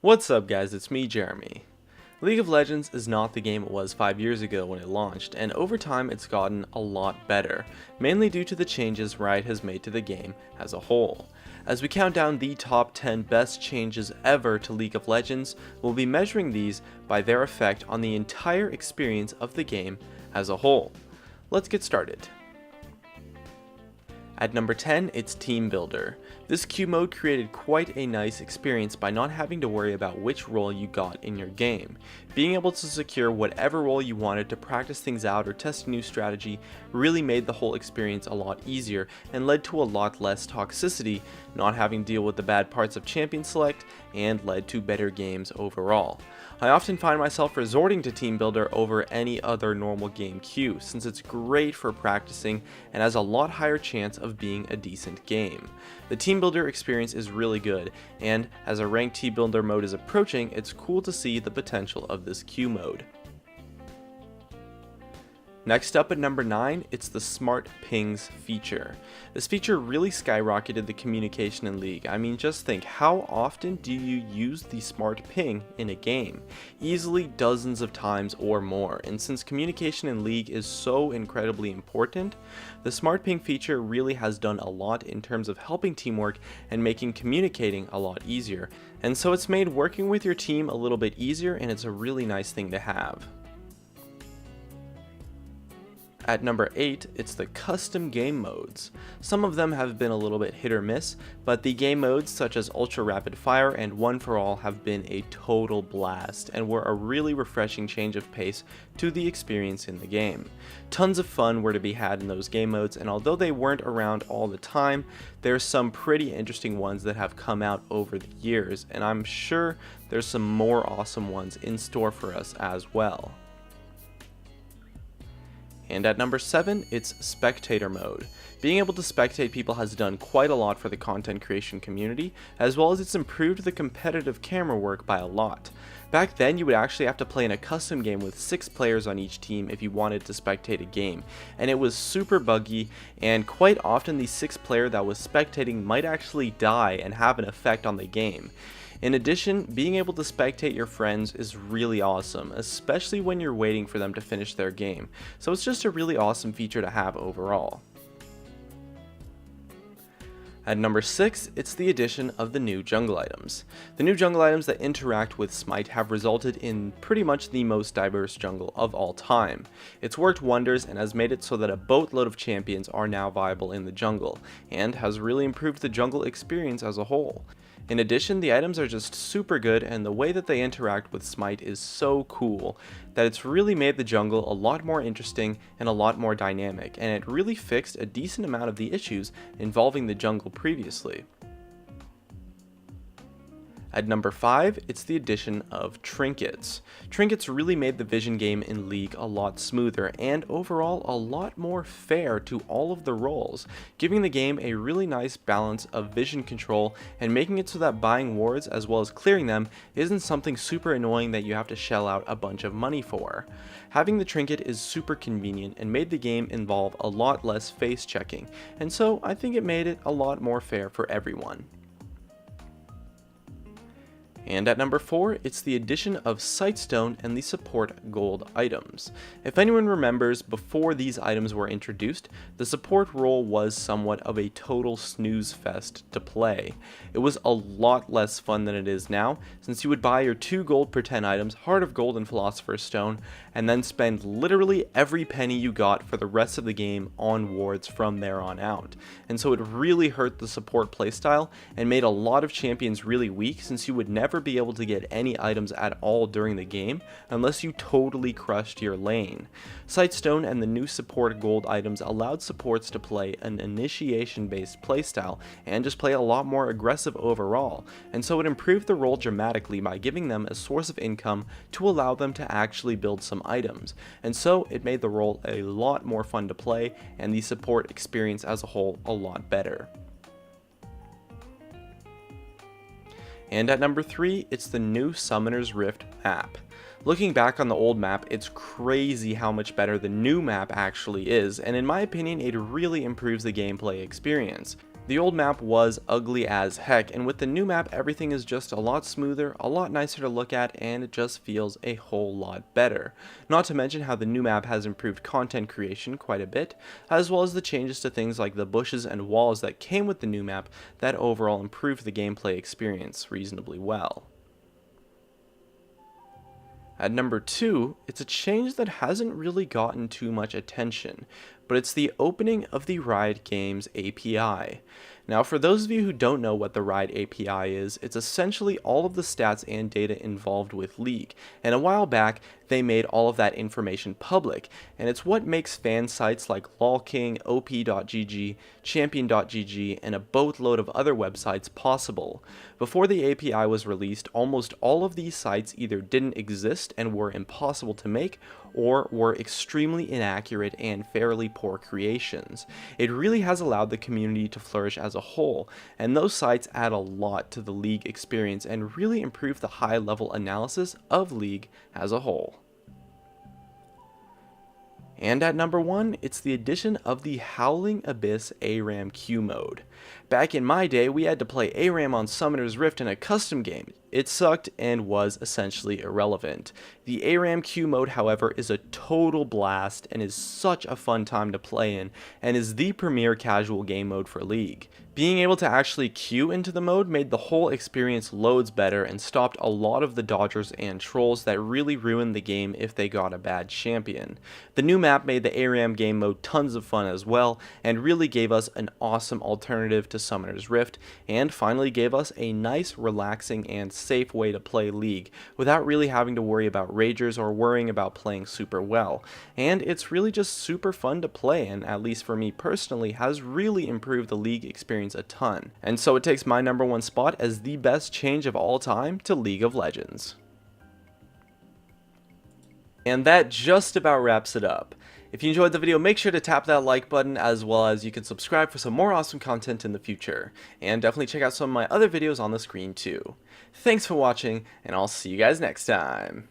What's up guys, it's me Jeremy. League of Legends is not the game it was 5 years ago when it launched, and over time it's gotten a lot better, mainly due to the changes Riot has made to the game as a whole. As we count down the top 10 best changes ever to League of Legends, we'll be measuring these by their effect on the entire experience of the game as a whole. Let's get started. At number 10, it's Team Builder. This queue mode created quite a nice experience by not having to worry about which role you got in your game. Being able to secure whatever role you wanted to practice things out or test a new strategy really made the whole experience a lot easier and led to a lot less toxicity, not having to deal with the bad parts of champion select, and led to better games overall. I often find myself resorting to Team Builder over any other normal game queue, since it's great for practicing and has a lot higher chance of being a decent game. The Team Builder experience is really good, and as a ranked Team Builder mode is approaching, it's cool to see the potential of this queue mode. Next up at number 9, it's the Smart Pings feature. This feature really skyrocketed the communication in League. I mean, just think, how often do you use the Smart Ping in a game? Easily dozens of times or more, and since communication in League is so incredibly important, the Smart Ping feature really has done a lot in terms of helping teamwork and making communicating a lot easier. And so it's made working with your team a little bit easier, and it's a really nice thing to have. At number 8, it's the custom game modes. Some of them have been a little bit hit or miss, but the game modes such as Ultra Rapid Fire and One for All have been a total blast and were a really refreshing change of pace to the experience in the game. Tons of fun were to be had in those game modes, and although they weren't around all the time, there's some pretty interesting ones that have come out over the years, and I'm sure there's some more awesome ones in store for us as well. And at number 7, it's Spectator mode. Being able to spectate people has done quite a lot for the content creation community, as well as it's improved the competitive camera work by a lot. Back then, you would actually have to play in a custom game with 6 players on each team if you wanted to spectate a game, and it was super buggy, and quite often the 6th player that was spectating might actually die and have an effect on the game. In addition, being able to spectate your friends is really awesome, especially when you're waiting for them to finish their game, so it's just a really awesome feature to have overall. At number 6, it's the addition of the new jungle items. The new jungle items that interact with Smite have resulted in pretty much the most diverse jungle of all time. It's worked wonders and has made it so that a boatload of champions are now viable in the jungle, and has really improved the jungle experience as a whole. In addition, the items are just super good, and the way that they interact with Smite is so cool that it's really made the jungle a lot more interesting and a lot more dynamic, and it really fixed a decent amount of the issues involving the jungle previously. At number 5, it's the addition of trinkets. Trinkets really made the Vision game in League a lot smoother and overall a lot more fair to all of the roles, giving the game a really nice balance of vision control and making it so that buying wards as well as clearing them isn't something super annoying that you have to shell out a bunch of money for. Having the trinket is super convenient and made the game involve a lot less face checking, and so I think it made it a lot more fair for everyone. And at number 4, it's the addition of Sightstone and the support gold items. If anyone remembers, before these items were introduced, the support role was somewhat of a total snooze fest to play. It was a lot less fun than it is now, since you would buy your 2 gold per 10 items, Heart of Gold and Philosopher's Stone, and then spend literally every penny you got for the rest of the game on wards from there on out. And so it really hurt the support playstyle and made a lot of champions really weak, since you would never be able to get any items at all during the game unless you totally crushed your lane. Sightstone and the new support gold items allowed supports to play an initiation based playstyle and just play a lot more aggressive overall, and so it improved the role dramatically by giving them a source of income to allow them to actually build some items, and so it made the role a lot more fun to play and the support experience as a whole a lot better. And at number 3, it's the new Summoner's Rift map. Looking back on the old map, it's crazy how much better the new map actually is, and in my opinion, it really improves the gameplay experience. The old map was ugly as heck, and with the new map everything is just a lot smoother, a lot nicer to look at, and it just feels a whole lot better. Not to mention how the new map has improved content creation quite a bit, as well as the changes to things like the bushes and walls that came with the new map that overall improved the gameplay experience reasonably well. At number 2, it's a change that hasn't really gotten too much attention, but it's the opening of the Riot Games API. Now, for those of you who don't know what the Riot API is, it's essentially all of the stats and data involved with League, and a while back, they made all of that information public, and it's what makes fan sites like LOLKing, OP.gg, Champion.gg, and a boatload of other websites possible. Before the API was released, almost all of these sites either didn't exist and were impossible to make, or were extremely inaccurate and fairly poor creations. It really has allowed the community to flourish as a whole, and those sites add a lot to the League experience and really improve the high-level analysis of League as a whole. And at number 1, it's the addition of the Howling Abyss ARAM queue mode. Back in my day, we had to play ARAM on Summoner's Rift in a custom game. It sucked and was essentially irrelevant. The ARAM queue mode, however, is a total blast and is such a fun time to play in, and is the premier casual game mode for League. Being able to actually queue into the mode made the whole experience loads better and stopped a lot of the dodgers and trolls that really ruined the game if they got a bad champion. The new map made the ARAM game mode tons of fun as well, and really gave us an awesome alternative to Summoner's Rift, and finally gave us a nice, relaxing, and safe way to play League without really having to worry about ragers or worrying about playing super well. And it's really just super fun to play, and at least for me personally, has really improved the League experience a ton. And so it takes my number 1 spot as the best change of all time to League of Legends. And that just about wraps it up. If you enjoyed the video, make sure to tap that like button, as well as you can subscribe for some more awesome content in the future. And definitely check out some of my other videos on the screen too. Thanks for watching, and I'll see you guys next time.